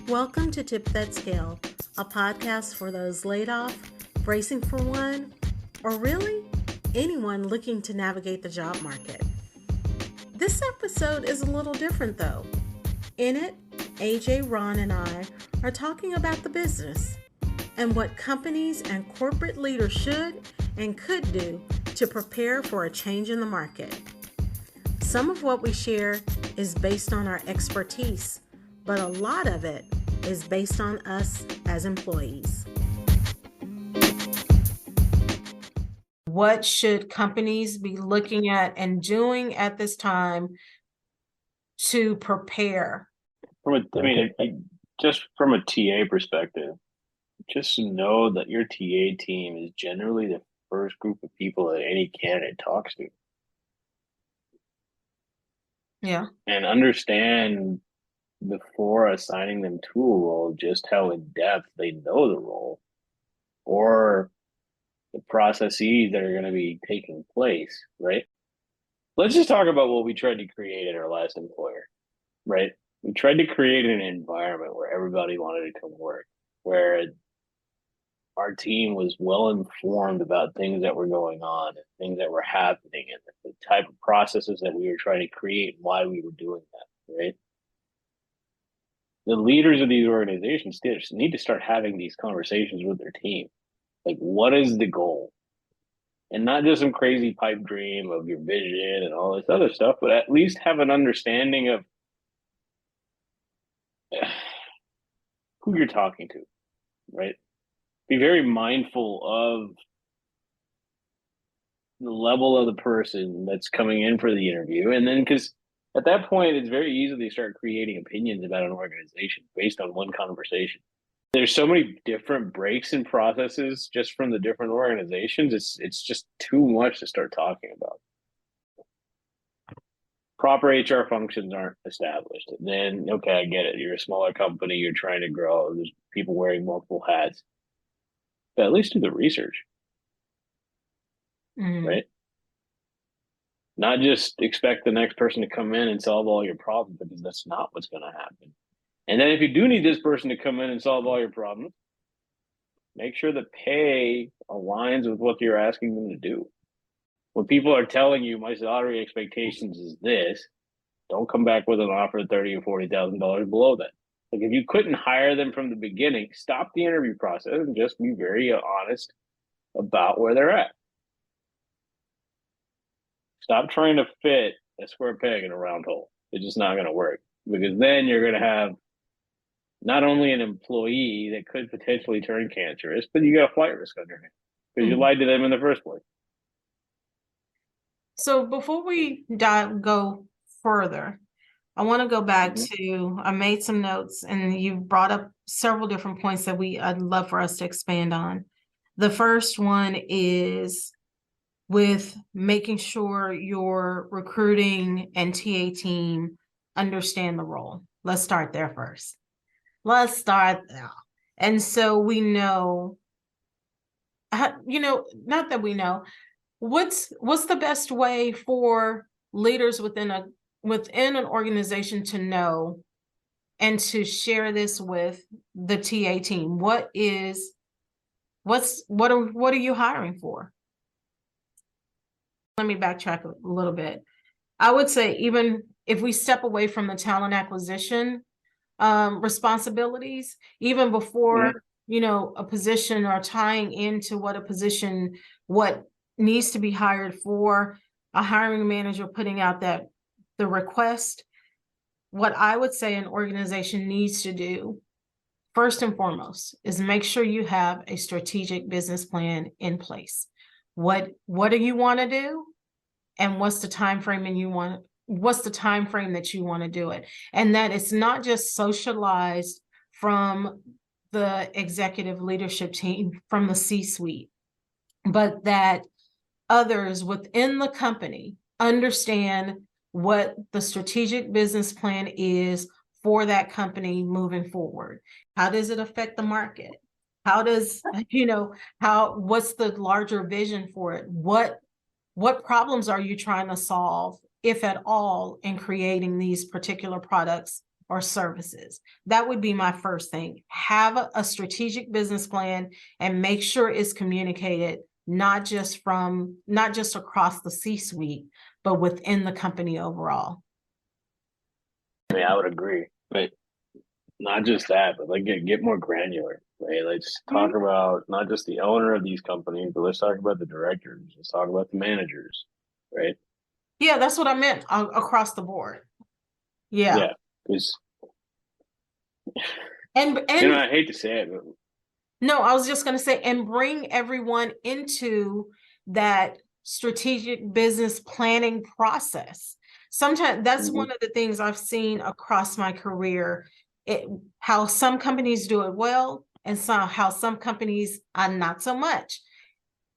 Welcome to Tip That Scale, a podcast for those laid off, bracing for one, or really anyone looking to navigate the job market. This episode is a little different though. In it, AJ, Ron, and I are talking about the business and what companies and corporate leaders should and could do to prepare for a change in the market. Some of what we share is based on our expertise, but a lot of it is based on us as employees. What should companies be looking at and doing at this time to prepare? Just from a TA perspective, just know that your TA team is generally the first group of people that any candidate talks to. Yeah. And understand before assigning them to a role just how in depth they know the role or the processes that are going to be taking place, right? Let's just talk about what we tried to create at our last employer, right? We tried to create an environment where everybody wanted to come work, where our team was well informed about things that were going on and things that were happening and the type of processes that we were trying to create and why we were doing that, right? The leaders of these organizations need to start having these conversations with their team. Like, what is the goal? And not just some crazy pipe dream of your vision and all this other stuff, but at least have an understanding of who you're talking to, right? Be very mindful of the level of the person that's coming in for the interview. And then, because at that point, it's very easy to start creating opinions about an organization based on one conversation. There's so many different breaks in processes just from the different organizations. It's just too much to start talking about. Proper HR functions aren't established. And then, okay, I get it. You're a smaller company. You're trying to grow. There's people wearing multiple hats. But at least do the research, right? Not just expect the next person to come in and solve all your problems, because that's not what's going to happen. And then if you do need this person to come in and solve all your problems, make sure the pay aligns with what you're asking them to do. When people are telling you my salary expectations is this, don't come back with an offer of $30,000 or $40,000 below that. Like, if you couldn't hire them from the beginning, stop the interview process and just be very honest about where they're at. Stop trying to fit a square peg in a round hole. It's just not going to work, because then you're going to have not only an employee that could potentially turn cancerous, but you got a flight risk on your hands because you lied to them in the first place. So before we go further, I want to go back to, I made some notes and you brought up several different points that I'd love for us to expand on. The first one is with making sure your recruiting and TA team understand the role. Let's start there first. Let's start there. And so we know, not that we know, what's the best way for leaders within an organization to know and to share this with the TA team? What are you hiring for? Let me backtrack a little bit. I would say, even if we step away from the talent acquisition responsibilities, even before a position, or tying into what needs to be hired for, a hiring manager putting out the request, what I would say an organization needs to do first and foremost is make sure you have a strategic business plan in place. What do you want to do, and what's the time frame that you want to do it, and that it's not just socialized from the executive leadership team, from the C-suite, but that others within the company understand what the strategic business plan is for that company moving forward. How does it affect the market? How does, what's the larger vision for it? What problems are you trying to solve, if at all, in creating these particular products or services. That would be my first thing. Have a strategic business plan and make sure it's communicated, not just across the C-suite, but within the company overall. I mean, I would agree, but not just that, but like get more granular, right? Let's talk about not just the owner of these companies, but let's talk about the directors. Let's talk about the managers, right? Yeah, that's what I meant, across the board. Yeah. Because And I hate to say it, but no, I was just going to say, and bring everyone into that strategic business planning process. Sometimes that's one of the things I've seen across my career, how some companies do it well and how some companies are not so much.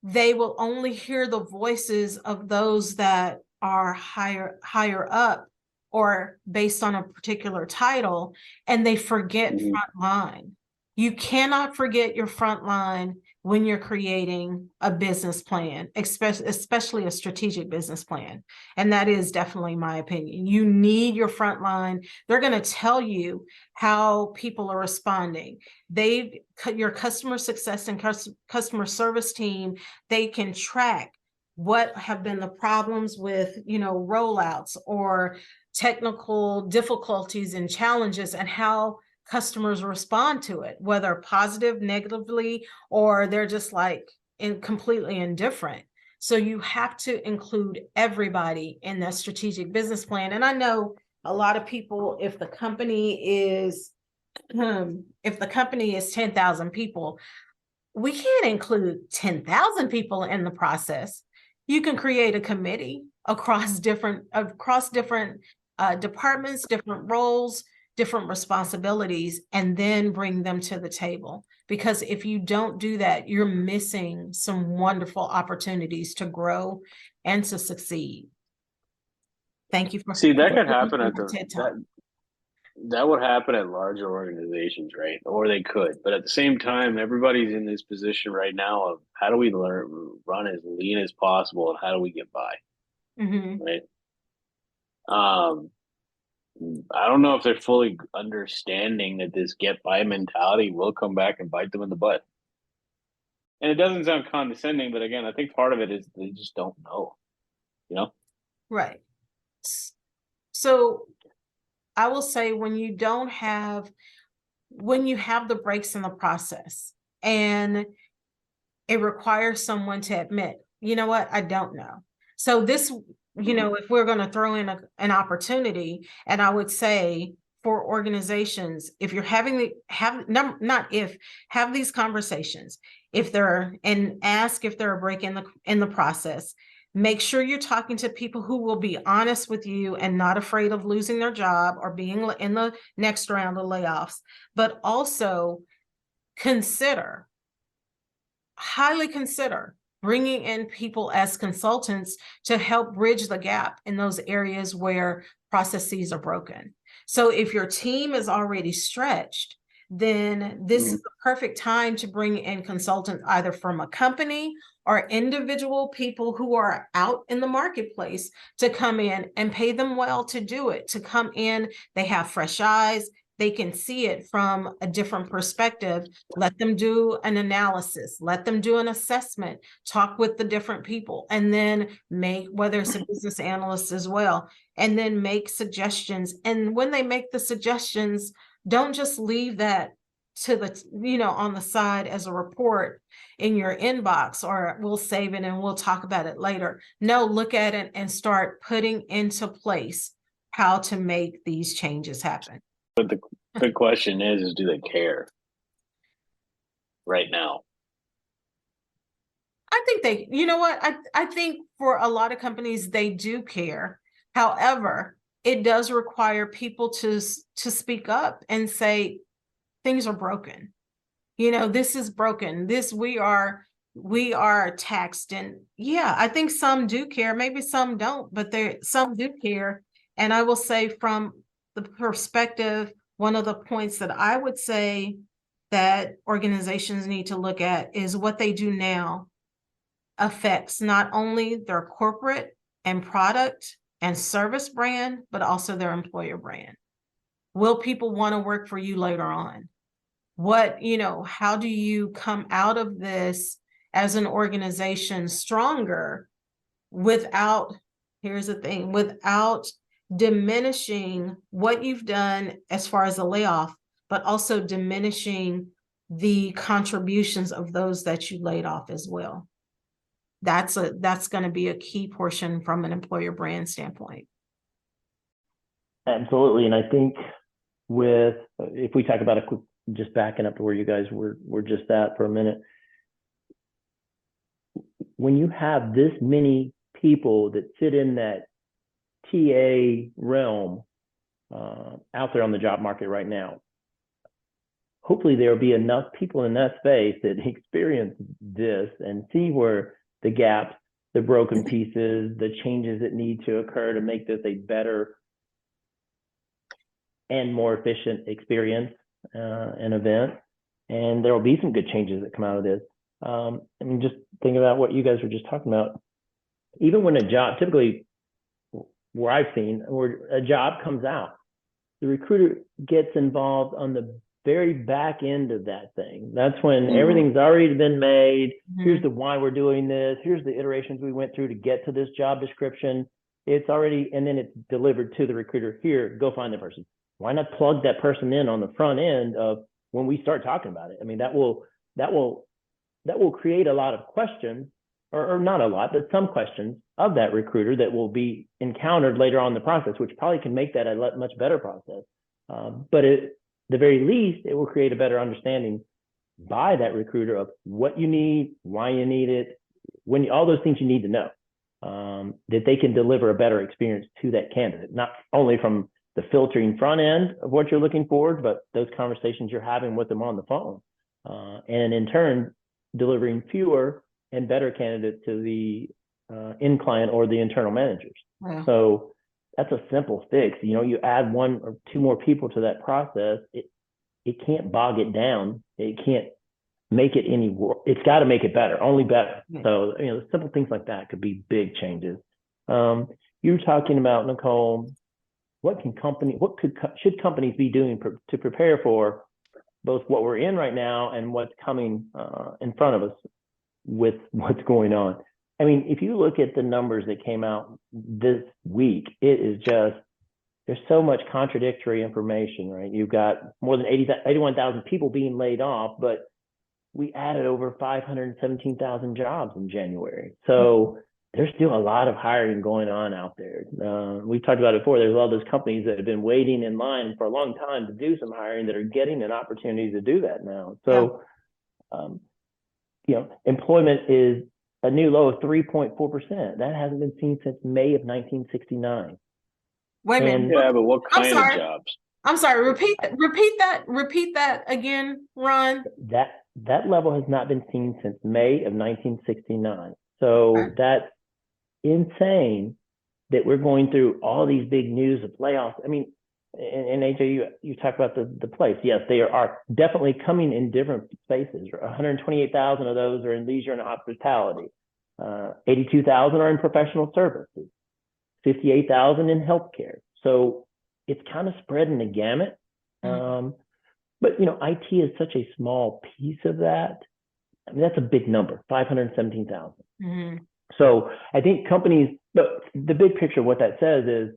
They will only hear the voices of those that are higher up or based on a particular title, and they forget front line. You cannot forget your front line when you're creating a business plan, especially a strategic business plan. And that is definitely my opinion. You need your front line. They're going to tell you how people are responding. Your customer success and customer service team, they can track what have been the problems with, rollouts or technical difficulties and challenges, and how customers respond to it, whether positive, negatively, or they're just completely indifferent. So you have to include everybody in that strategic business plan. And I know a lot of people, if the company is 10,000 people, we can't include 10,000 people in the process. You can create a committee across different departments, different roles, different responsibilities, and then bring them to the table. Because if you don't do that, you're missing some wonderful opportunities to grow and to succeed. Thank you for that could happen at that would happen at larger organizations, right? Or they could, but at the same time, everybody's in this position right now of how do we run as lean as possible, and how do we get by, right? I don't know if they're fully understanding that this get by mentality will come back and bite them in the butt. And it doesn't sound condescending, but again, I think part of it is they just don't know, Right. So I will say, when you have the breaks in the process and it requires someone to admit, you know what, I don't know. So this, if we're going to throw in an opportunity, and I would say for organizations, if you're have these conversations, and ask if they're a break in the process. Make sure you're talking to people who will be honest with you and not afraid of losing their job or being in the next round of layoffs, but also highly consider bringing in people as consultants to help bridge the gap in those areas where processes are broken. So if your team is already stretched, then this is the perfect time to bring in consultants, either from a company or individual people who are out in the marketplace, to come in and pay them well to do it, to come in. They have fresh eyes. They can see it from a different perspective. Let them do an analysis, let them do an assessment, talk with the different people, and then whether it's a business analyst as well, and then make suggestions. And when they make the suggestions, don't just leave that to on the side as a report in your inbox, or we'll save it and we'll talk about it later. No, look at it and start putting into place how to make these changes happen. But the question is do they care right now? I think I think for a lot of companies, they do care. However, it does require people to speak up and say, things are broken. This is broken. We are taxed. And yeah, I think some do care. Maybe some don't, but some do care. And I will say, from the perspective, one of the points that I would say that organizations need to look at is what they do now affects not only their corporate and product and service brand, but also their employer brand. Will people want to work for you later on? What, how do you come out of this as an organization stronger without, here's the thing, without diminishing what you've done as far as the layoff, but also diminishing the contributions of those that you laid off as well. That's going to be a key portion from an employer brand standpoint. Absolutely. And I think if we talk about a quick, just backing up to where you guys were just at for a minute, when you have this many people that sit in that TA realm out there on the job market right now, hopefully there will be enough people in that space that experience this and see where the gaps, the broken pieces, the changes that need to occur to make this a better and more efficient experience and event. And there will be some good changes that come out of this. I mean, just think about what you guys were just talking about. Even when a job, typically where I've seen, where a job comes out, the recruiter gets involved on the very back end of that thing. That's when everything's already been made. Here's the why we're doing this. Here's the iterations we went through to get to this job description. It's already, and then it's delivered to the recruiter. Here, go find the person. Why not plug that person in on the front end of when we start talking about it? I mean, that will create a lot of questions, or not a lot, but some questions of that recruiter that will be encountered later on in the process, which probably can make that a much better process. But at the very least, it will create a better understanding by that recruiter of what you need, why you need it, all those things you need to know, that they can deliver a better experience to that candidate, not only from the filtering front end of what you're looking for, but those conversations you're having with them on the phone, and in turn, delivering fewer and better candidates to the end client or the internal managers. Wow. So that's a simple fix. You add one or two more people to that process, it can't bog it down. It can't make it any worse. It's got to make it better, only better. Yeah. So, simple things like that could be big changes. You were talking about, Nicole, should companies be doing to prepare for both what we're in right now and what's coming in front of us with what's going on? I mean, if you look at the numbers that came out this week, it is just, there's so much contradictory information, right? You've got more than 81,000 people being laid off, but we added over 517,000 jobs in January. So there's still a lot of hiring going on out there. We talked about it before. There's a lot of those companies that have been waiting in line for a long time to do some hiring that are getting an opportunity to do that now. So, employment is a new low of 3.4%. That hasn't been seen since May of 1969. Wait a minute. Yeah, but what kind of jobs? I'm sorry. Repeat that again, Ron. That level has not been seen since May of 1969. So that's insane that we're going through all these big news of layoffs. I mean, and AJ, you talk about the place. Yes, they are definitely coming in different spaces. 128,000 of those are in leisure and hospitality. 82,000 are in professional services. 58,000 in healthcare. So it's kind of spreading the gamut. But IT is such a small piece of that. I mean, that's a big number, 517,000. So I think companies, but the big picture of what that says is,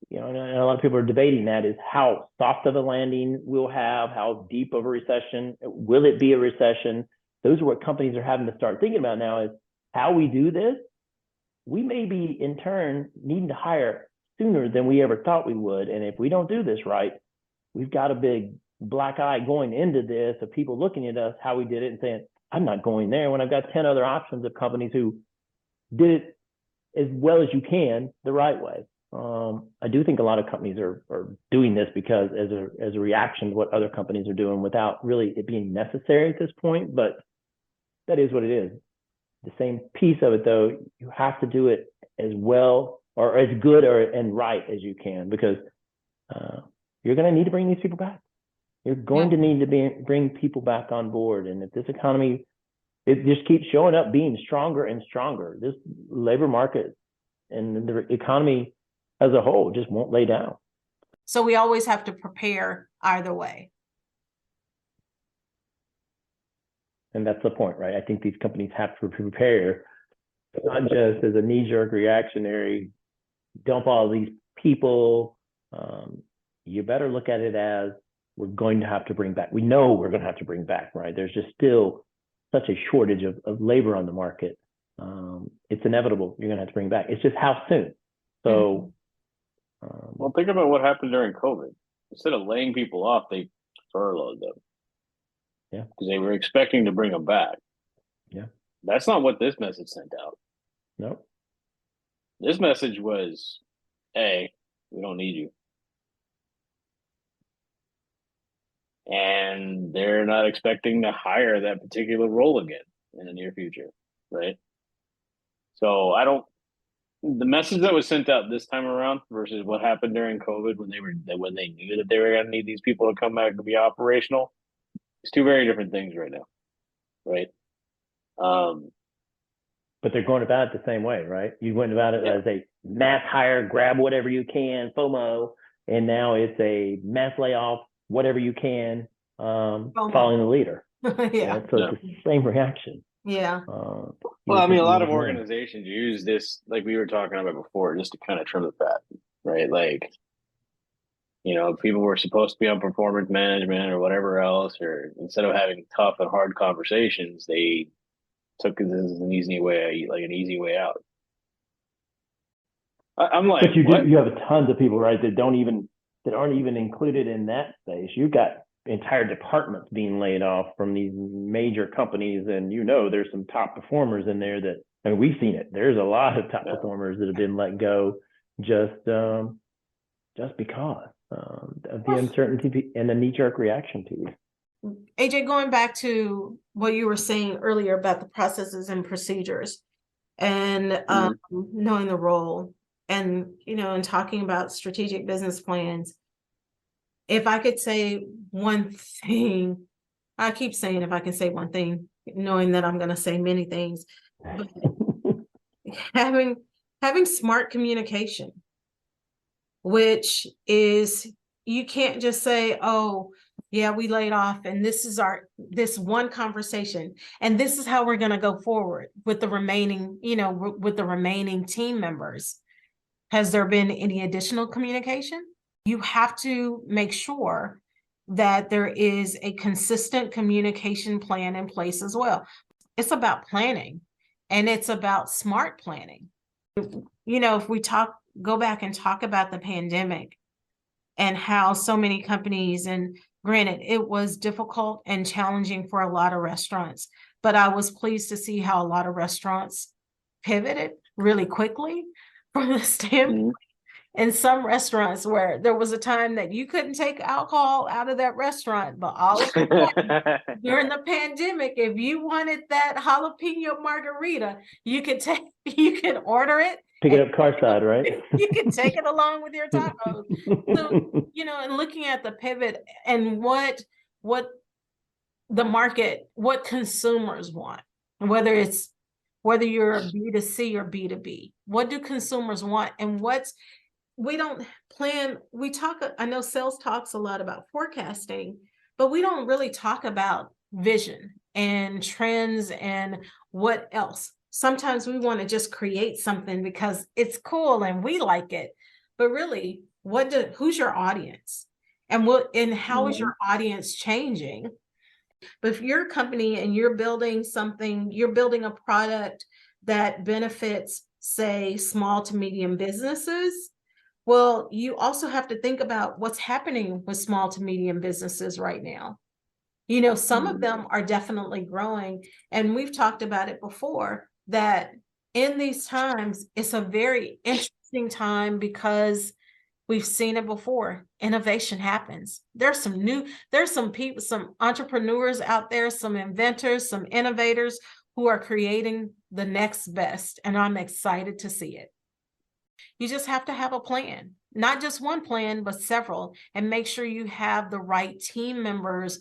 and a lot of people are debating that, is how soft of a landing we'll have, how deep of a recession, will it be a recession? Those are what companies are having to start thinking about now, is how we do this. We may be in turn needing to hire sooner than we ever thought we would. And if we don't do this right, we've got a big black eye going into this of people looking at us, how we did it, and saying, I'm not going there, when I've got 10 other options of companies who did it as well as you can the right way. I do think a lot of companies are doing this because as a reaction to what other companies are doing without really it being necessary at this point, but that is what it is. The same piece of it, though, you have to do it as well or as good and right as you can, because you're going to need to bring these people back. You're going to need to bring people back on board. And if this economy, it just keeps showing up being stronger and stronger, this labor market and the economy as a whole just won't lay down. So we always have to prepare either way. And that's the point, right? I think these companies have to prepare, not just as a knee-jerk reactionary, dump all these people. You better look at it as we're going to have to bring back. We know we're going to have to bring back, right? There's just still such a shortage of labor on the market. It's inevitable. You're going to have to bring back. It's just how soon. So, well, think about what happened during COVID. Instead of laying people off, they furloughed them. Yeah, because they were expecting to bring them back. Yeah, that's not what this message sent out. No, this message was, "Hey, we don't need you." And they're not expecting to hire that particular role again in the near future, right? So the message that was sent out this time around versus what happened during COVID when they knew that they were going to need these people to come back to be operational, it's two very different things right now, right? But they're going about it the same way, right? You went about it as a mass hire, grab whatever you can, FOMO, and now it's a mass layoff, whatever you can, following the leader. Yeah. So it's the same reaction. Yeah. Well, I mean, a lot of organizations use this, like we were talking about before, just to kind of trim the fat, right? Like, people were supposed to be on performance management or whatever else, or instead of having tough and hard conversations, they took this as an easy way out. I'm like, but you have tons of people, right, that aren't even included in that space. You've got entire departments being laid off from these major companies, and there's some top performers in there that, I mean, we've seen it. There's a lot of top performers that have been let go just because of the uncertainty and the knee-jerk reaction to it. AJ, going back to what you were saying earlier about the processes and procedures and knowing the role and, and talking about strategic business plans, if I could say one thing, I keep saying if I can say one thing, knowing that I'm going to say many things, but having smart communication, which is, you can't just say, oh, yeah, we laid off and this is this one conversation and this is how we're going to go forward with the remaining, with the remaining team members. Has there been any additional communication? You have to make sure that there is a consistent communication plan in place as well. It's about planning and it's about smart planning. If we go back and talk about the pandemic and how so many companies, and granted, it was difficult and challenging for a lot of restaurants, but I was pleased to see how a lot of restaurants pivoted really quickly from the standpoint. In some restaurants where there was a time that you couldn't take alcohol out of that restaurant, but all of a sudden, during the pandemic, if you wanted that jalapeno margarita, you could order it. Pick it up carside, right? You can take it along with your tacos. So, and looking at the pivot and what the market, what consumers want, whether you're a B2C or B2B, what do consumers want and we don't plan, I know sales talks a lot about forecasting, but we don't really talk about vision and trends and what else. Sometimes we want to just create something because it's cool and we like it, but really, who's your audience? And how is your audience changing? But if you're a company and you're building something, you're building a product that benefits, say, small to medium businesses, well, you also have to think about what's happening with small to medium businesses right now. Some of them are definitely growing. And we've talked about it before, that in these times, it's a very interesting time because we've seen it before. Innovation happens. There's some people, some entrepreneurs out there, some inventors, some innovators who are creating the next best. And I'm excited to see it. You just have to have a plan, not just one plan, but several, and make sure you have the right team members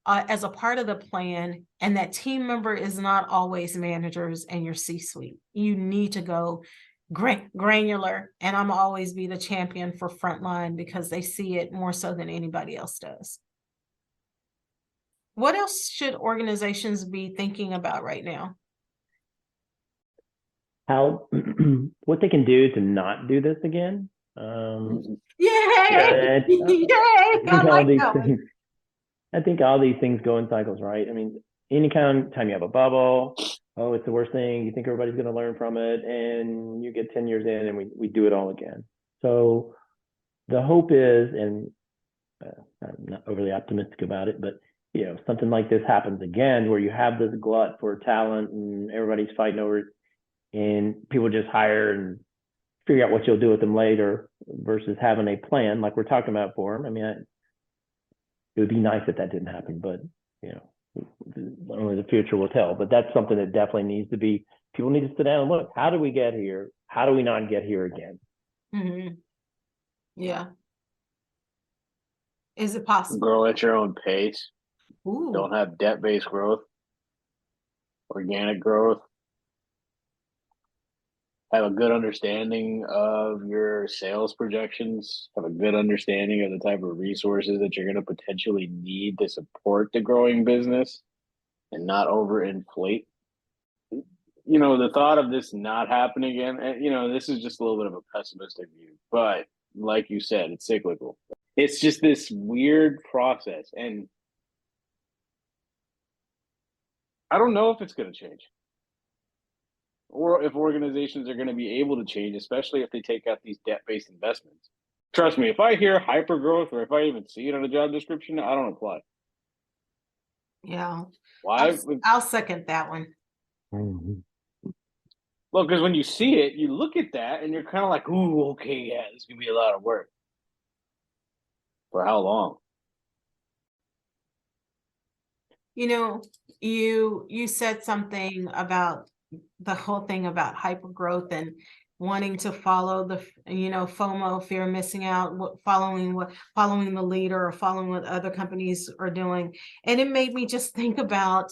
as a part of the plan. And that team member is not always managers and your C-suite. You need to go granular, and I'm always be the champion for frontline because they see it more so than anybody else does. What else should organizations be thinking about right now? How what they can do to not do this again. Yay! Yeah, Yay! I think I all like these that one. things. I think all these things go in cycles, right? I mean, any kind of time you have a bubble, oh, it's the worst thing. You think everybody's going to learn from it, and you get 10 years in, and we do it all again. So the hope is, and I'm not overly optimistic about it, but something like this happens again, where you have this glut for talent, and everybody's fighting over it, and people just hire and figure out what you'll do with them later, versus having a plan like we're talking about for them. I mean, it would be nice if that didn't happen, but only the future will tell. But that's something that definitely needs to be. People need to sit down and look. How do we get here? How do we not get here again? Mm-hmm. Yeah. Is it possible? Grow at your own pace. Ooh. Don't have debt-based growth. Organic growth. Have a good understanding of your sales projections. Have a good understanding of the type of resources that you're going to potentially need to support the growing business, and not overinflate. The thought of this not happening again, and this is just a little bit of a pessimistic view, but like you said, it's cyclical. It's just this weird process, and I don't know if it's going to change, or if organizations are going to be able to change, especially if they take out these debt-based investments. Trust me, if I hear hyper growth, or if I even see it on a job description, I don't apply. Yeah. Why? I'll second that one. Mm-hmm. Well, because when you see it, you look at that and you're kind of like, ooh, okay, yeah, this is going to be a lot of work. For how long? You said something about the whole thing about hyper growth and wanting to follow the FOMO, fear of missing out, following the leader, or following what other companies are doing. And it made me just think about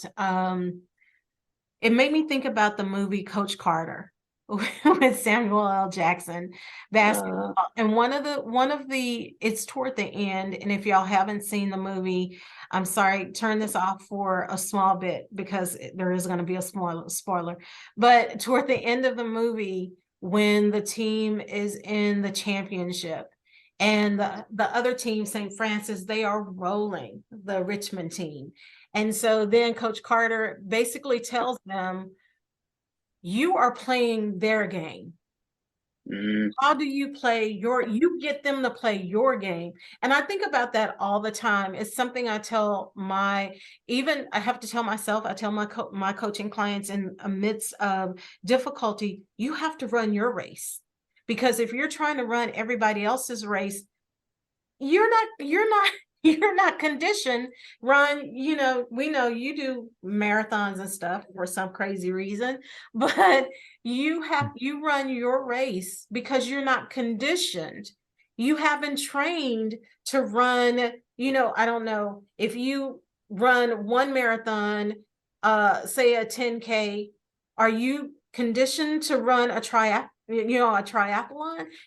the movie Coach Carter with Samuel L. Jackson, basketball. And one of the it's toward the end, and if y'all haven't seen the movie, I'm sorry, turn this off for a small bit, because there is going to be a spoiler. But toward the end of the movie, when the team is in the championship, and the other team, St. Francis, they are rolling the Richmond team. And so then Coach Carter basically tells them, you are playing their game. How do you play you get them to play your game? And I think about that all the time. It's something I tell I have to tell myself, I tell my coaching clients in amidst of difficulty, you have to run your race. Because if you're trying to run everybody else's race, you're not conditioned. Ron, we know you do marathons and stuff for some crazy reason, but you run your race because you're not conditioned. You haven't trained to run, I don't know, if you run one marathon, say a 10K, are you conditioned to run a triathlon?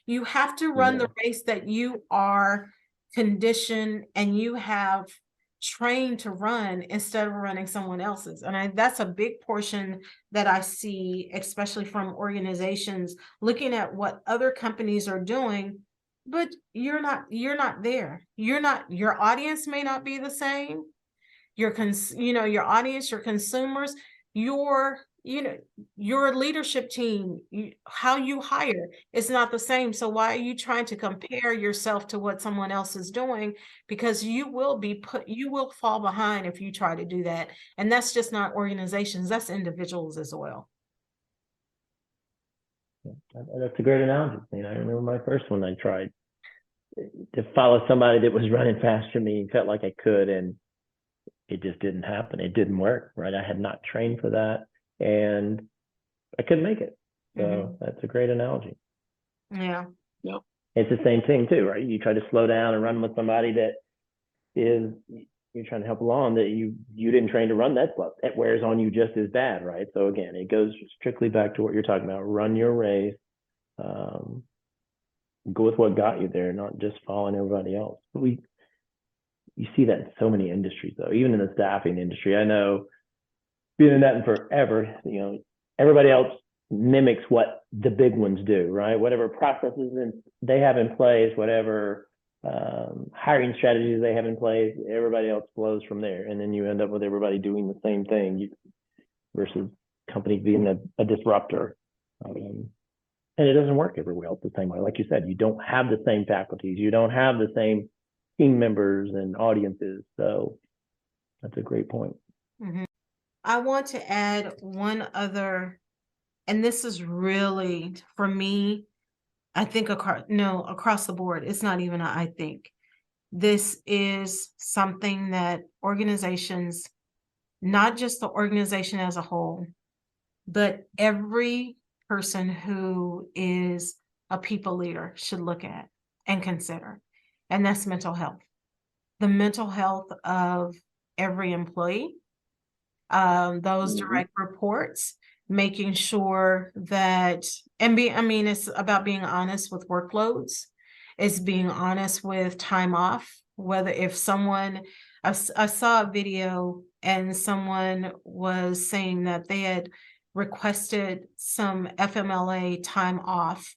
You have to run the race that you are conditioned and you have trained to run, instead of running someone else's. And that's a big portion that I see, especially from organizations looking at what other companies are doing, but you're not there. Your audience may not be the same. Your audience, your consumers, your leadership team, how you hire is not the same. So why are you trying to compare yourself to what someone else is doing? Because you will fall behind if you try to do that. And that's just not organizations, that's individuals as well. That's a great analogy. I remember my first one, I tried to follow somebody that was running faster than me and felt like I could, and it just didn't happen. It didn't work, right? I had not trained for that, and I couldn't make it. So that's a great analogy. Yeah. It's the same thing too, right? You try to slow down and run with somebody that you're trying to help along, that you didn't train to run that slow. It wears on you just as bad, right? So again, it goes strictly back to what you're talking about. Run your race, go with what got you there, not just following everybody else. But you see that in so many industries, though, even in the staffing industry. I know, being in that forever, everybody else mimics what the big ones do, right? Whatever processes they have in place, whatever hiring strategies they have in place, everybody else flows from there. And then you end up with everybody doing the same thing versus companies being a disruptor. And it doesn't work everywhere else the same way. Like you said, you don't have the same faculties, you don't have the same team members and audiences. So that's a great point. Mm-hmm. I want to add one other, and this is really, for me, I think across the board, it's not even I think. This is something that organizations, not just the organization as a whole, but every person who is a people leader should look at and consider, and that's mental health. The mental health of every employee, those direct reports, making sure that, it's about being honest with workloads. It's being honest with time off, whether if someone, I saw a video and someone was saying that they had requested some FMLA time off.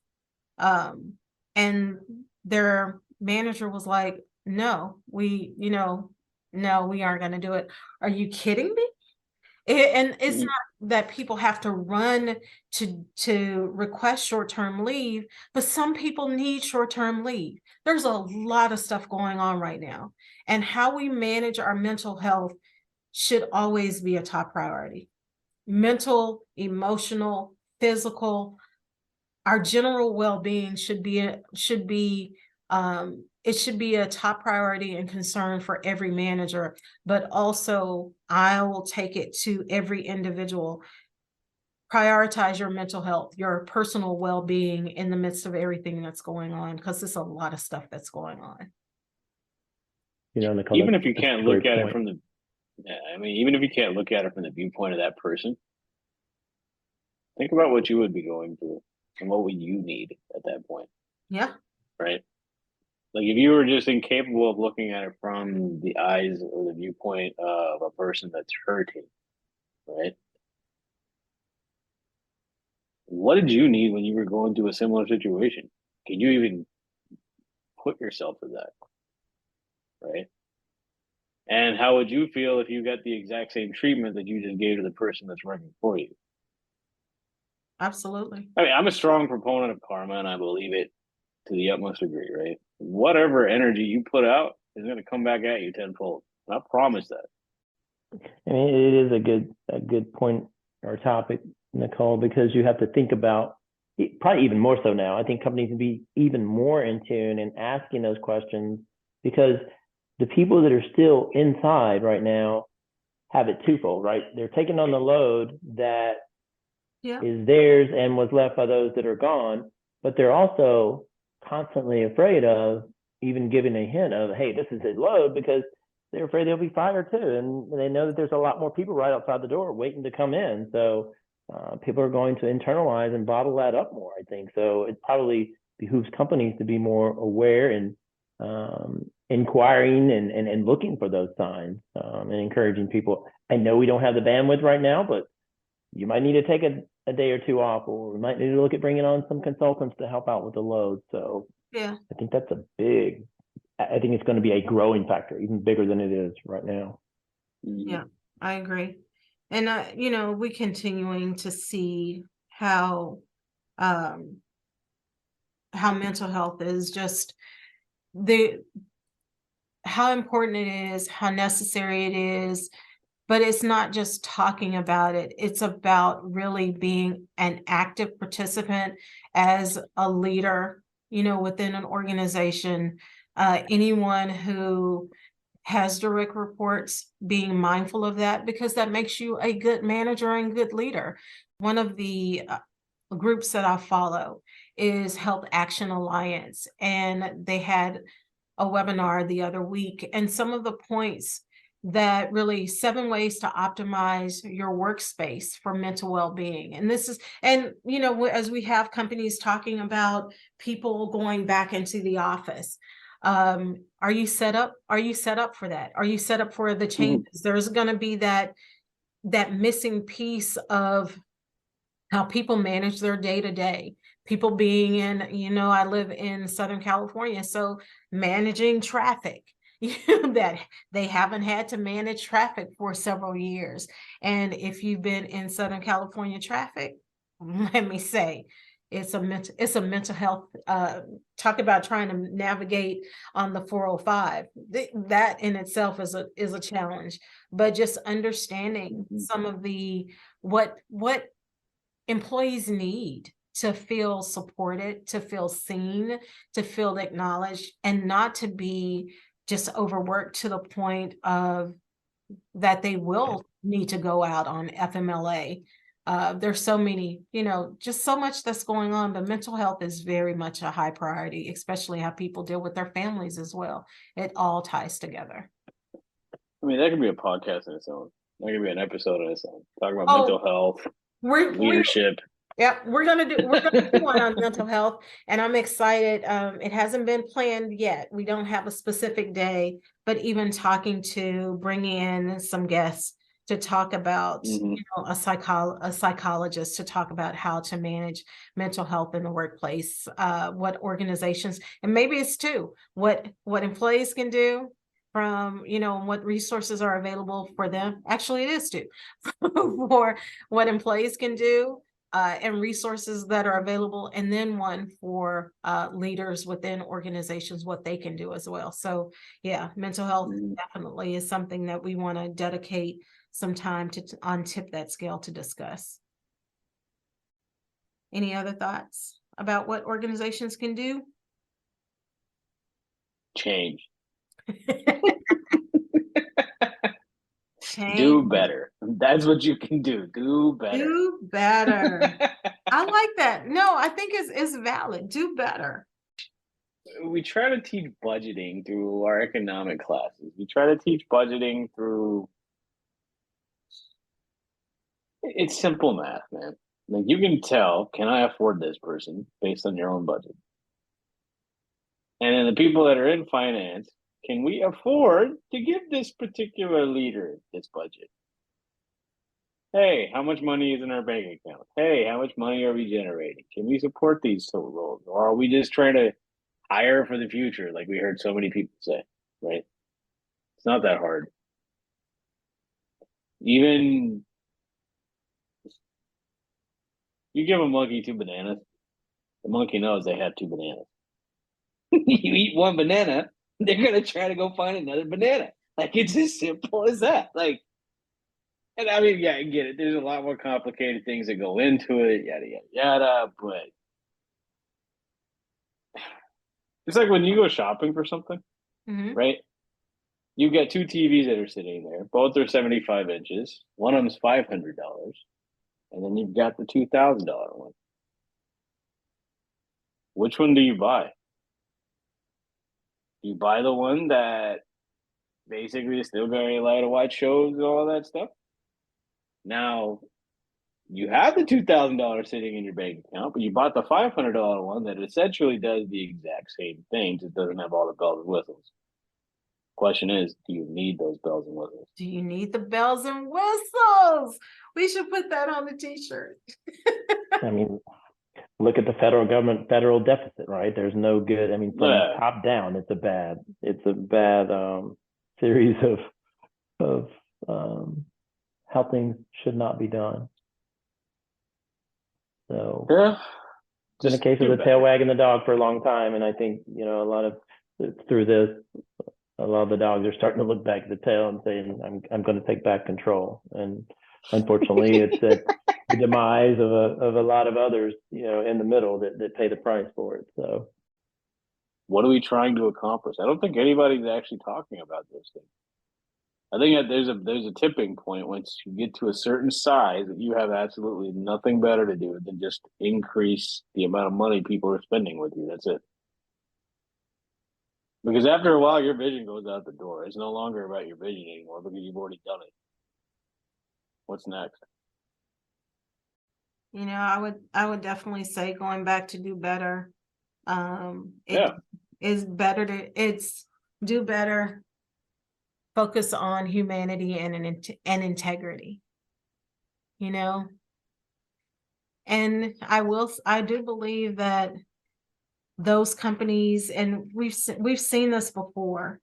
And their manager was like, no, we aren't going to do it. Are you kidding me? And it's not that people have to run to request short-term leave, but some people need short-term leave. There's a lot of stuff going on right now, and how we manage our mental health should always be a top priority. Mental, emotional, physical, our general well-being should be a top priority and concern for every manager, but also I will take it to every individual. Prioritize your mental health, your personal well-being in the midst of everything that's going on, because there's a lot of stuff that's going on. Nicole, even if you can't look at it from the, even if you can't look at it from the viewpoint of that person, think about what you would be going through and what would you need at that point. Yeah. Right. Like if you were just incapable of looking at it from the eyes or the viewpoint of a person that's hurting, right? What did you need when you were going through a similar situation? Can you even put yourself in that? Right? And how would you feel if you got the exact same treatment that you just gave to the person that's working for you? Absolutely. I'm a strong proponent of karma, and I believe it to the utmost degree, right? Whatever energy you put out is going to come back at you tenfold. I promise that. It is a good point or topic, Nicole, because you have to think about, probably even more so now, I think companies can be even more in tune and asking those questions, because the people that are still inside right now have it twofold, right? They're taking on the load that is theirs and was left by those that are gone, but they're also constantly afraid of even giving a hint of, hey, this is a load, because they're afraid they'll be fired too. And they know that there's a lot more people right outside the door waiting to come in. So people are going to internalize and bottle that up more, I think. So it probably behooves companies to be more aware and inquiring and looking for those signs and encouraging people. I know we don't have the bandwidth right now, but you might need to take a day or two off, or we might need to look at bringing on some consultants to help out with the load. So yeah, I think that's I think it's going to be a growing factor, even bigger than it is right now. Yeah, I agree. And, we continuing to see how mental health is just how important it is, how necessary it is, but it's not just talking about it. It's about really being an active participant as a leader, within an organization. Anyone who has direct reports, being mindful of that, because that makes you a good manager and good leader. One of the groups that I follow is Health Action Alliance, and they had a webinar the other week, and some of the points that really 7 ways to optimize your workspace for mental well-being. And this is, and you know, as we have companies talking about people going back into the office, are you set up? Are you set up for that? Are you set up for the changes? There's going to be that missing piece of how people manage their day to day. People being in, you know, I live in Southern California, so managing traffic, that they haven't had to manage traffic for several years. And if you've been in Southern California traffic, let me say, it's a mental health, talk about trying to navigate on the 405. That in itself is a challenge, but just understanding some of the what employees need to feel supported, to feel seen, to feel acknowledged, and not to be just overworked to the point of that they will need to go out on FMLA. There's so many, you know, just so much that's going on, but mental health is very much a high priority, especially how people deal with their families as well. It all ties together. I mean, that could be a podcast in its own. That could be an episode on its own. Talk about mental health, leadership. We're gonna do one on mental health, and I'm excited. It hasn't been planned yet. We don't have a specific day, but even talking to bringing in some guests to talk about, you know, a psychologist to talk about how to manage mental health in the workplace, what organizations, and maybe it's what employees can do, from, you know, what resources are available for them. Actually, it is for what employees can do, and resources that are available, and then one for leaders within organizations, what they can do as well. So yeah, mental health definitely is something that we want to dedicate some time to on tip that scale to discuss. Any other thoughts about what organizations can do? Change. Change. Do better. That's what you can do. Do better. Do better. I like that. No, I think it's valid. Do better. We try to teach budgeting through our economic classes. We try to teach budgeting through, it's simple math, man. Like, you can tell, can I afford this person based on your own budget? And then the people that are in finance, can we afford to give this particular leader this budget? Hey, how much money is in our bank account? Hey, how much money are we generating? Can we support these two roles? Or are we just trying to hire for the future, like we heard so many people say, right? It's not that hard. Even you give a monkey 2 bananas, the monkey knows they have 2 bananas. You eat one banana, they're gonna try to go find another banana. Like, it's as simple as that. Like, and I mean, yeah, I get it. There's a lot more complicated things that go into it, yada yada yada. But it's like when you go shopping for something, right? You get 2 TVs that are sitting there. Both are 75 inches. One of them's $500, and then you've got the $2,000 one. Which one do you buy? You buy the one that basically is still very light to watch shows and all that stuff. Now, you have the $2,000 sitting in your bank account, but you bought the $500 one that essentially does the exact same thing, just doesn't have all the bells and whistles. Question is, do you need those bells and whistles? Do you need the bells and whistles? We should put that on the t-shirt. I mean, look at the federal government, federal deficit, right? There's no good, I mean, from top down, it's a bad series of how things should not be done. So yeah, it's been a case of the tail wagging the dog for a long time. And I think, you know, through this, a lot of the dogs are starting to look back at the tail and saying, I'm going to take back control. And unfortunately, it's the demise of a lot of others, you know, in the middle that pay the price for it. So what are we trying to accomplish? I don't think anybody's actually talking about those things. I think that there's a tipping point once you get to a certain size that you have absolutely nothing better to do than just increase the amount of money people are spending with you. That's it. Because after a while, your vision goes out the door. It's no longer about your vision anymore because you've already done it. What's next? I would definitely say going back to do better. It Yeah. is better it's do better, focus on humanity and integrity, and I do believe that those companies, and we've seen this before,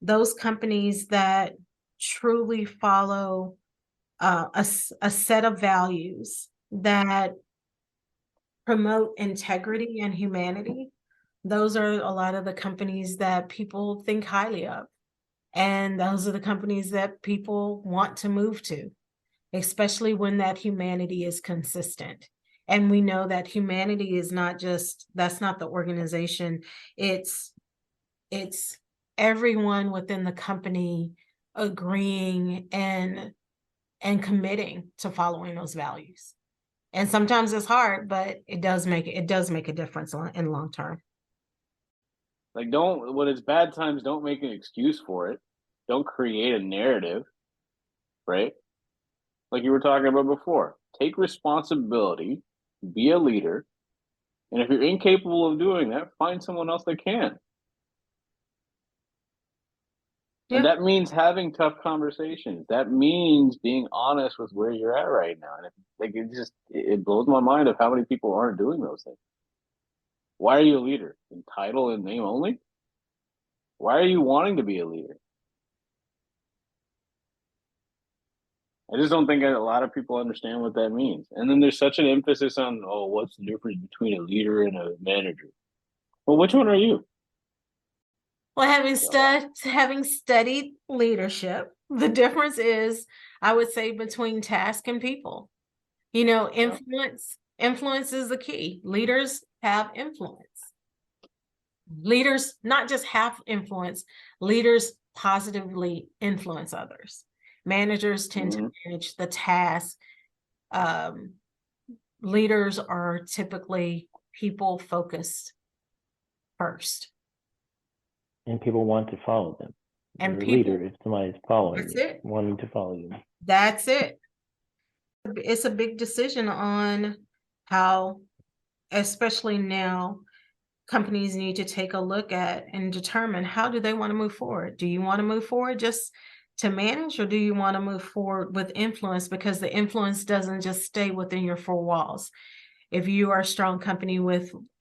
those companies that truly follow a set of values that promote integrity and humanity, those are a lot of the companies that people think highly of. And those are the companies that people want to move to, especially when that humanity is consistent. And we know that humanity is not just, that's not the organization. It's everyone within the company agreeing and committing to following those values. And sometimes it's hard, but it does make a difference in long term. Like, when it's bad times, don't make an excuse for it. Don't create a narrative, right? Like you were talking about before. Take responsibility, be a leader, and if you're incapable of doing that, find someone else that can. Yeah. And that means having tough conversations. That means being honest with where you're at right now. And it blows my mind of how many people aren't doing those things. Why are you a leader? In title and name only? Why are you wanting to be a leader? I just don't think a lot of people understand what that means. And then there's such an emphasis on, oh, what's the difference between a leader and a manager? Well, which one are you? Well, having studied leadership, the difference is, I would say, between task and people. Influence is the key. Leaders have influence. Leaders not just have influence, leaders positively influence others. Managers tend to manage the task. Leaders are typically people focused first. And people want to follow them. And you're a people, leader if somebody's following that's you, it. wanting to follow you. That's it. It's a big decision on how, especially now, companies need to take a look at and determine, how do they want to move forward? Do you want to move forward just to manage, or do you want to move forward with influence? Because the influence doesn't just stay within your four walls. If you are a strong company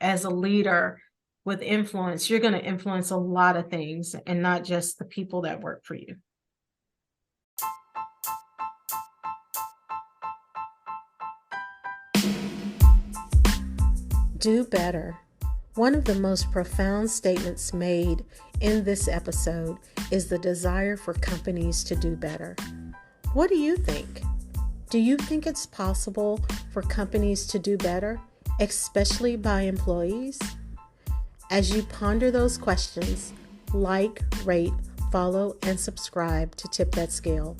as a leader with influence, you're going to influence a lot of things and not just the people that work for you. Do better. One of the most profound statements made in this episode is the desire for companies to do better. What do you think? Do you think it's possible for companies to do better, especially by employees? As you ponder those questions, like, rate, follow, and subscribe to Tip That Scale.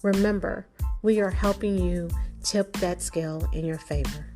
Remember, we are helping you tip that scale in your favor.